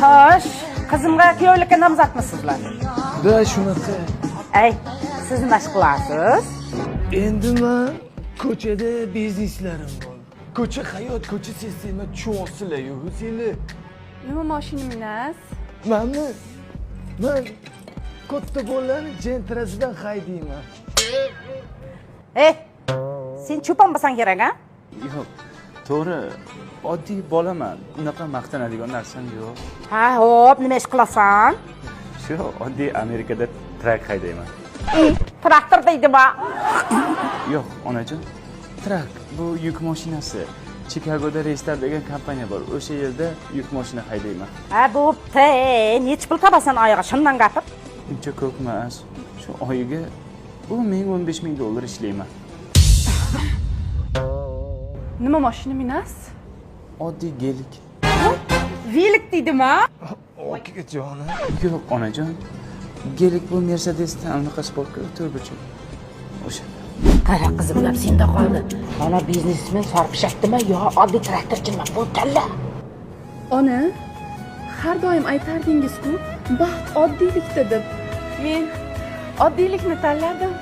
Hoş, kızımga kuyovlikka nomzodmisizlar? Da shunaqa. Ey, siz nima ish qilasiz? Endi men ko'chada bizneslarim bor. Ko'cha hayot, ko'cha sistema cho'silayu sizlar. Nima mashina minasiz? Men katta bolalarni jentrasidan haydayman. Ey, sen cho'pon bo'lsang kerak, a? Yo'q, to'g'ri, oddiy bolaman. Unaqa maqtanadigan narsam yo'q. Ha, hop, nima ish qilasan? Shu oddiy Amerikada trak haydayman. Traktor deydimi? Yo'q, onajon. Trak bu yuk mashinasi. Chikagoda Restart degan kompaniya bor. O'sha yerda yuk mashina haydayman. Ha, bo'pti. Nech pul topasan oyog'i? Shundan gapir. Uncha ko'p emas. Shu oyiga 10,000-15 ming dollar ishlayman. Nima mashina minasiz? Oddiy gelik. Velik deydimi? Okajon. Yo'q, onajon. Gelik bu Mercedesdan anaqa sportga turburchak. O'sha. Qara qizimlar senda qoldi. Mana biznesmen sarpishakdimi yo oddiy traktorchimi? Bu talla. Ona, har doim aytardingiz-ku, baxt oddiylikda deb. Men oddiylikni tanladim.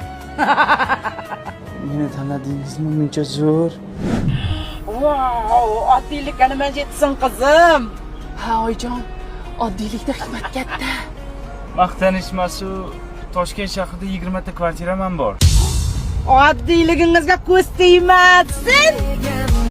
Meni tanladingizmi? Muncha zo'r. Wow, oddiylikka nima yetsin qizim? Ha, oyijon, oddiylikda hikmat katta. Maqtanishmasu, Toshkent shahrida 20 ta kvartiram bor. Oddiyligingizga ko'z tegmasin.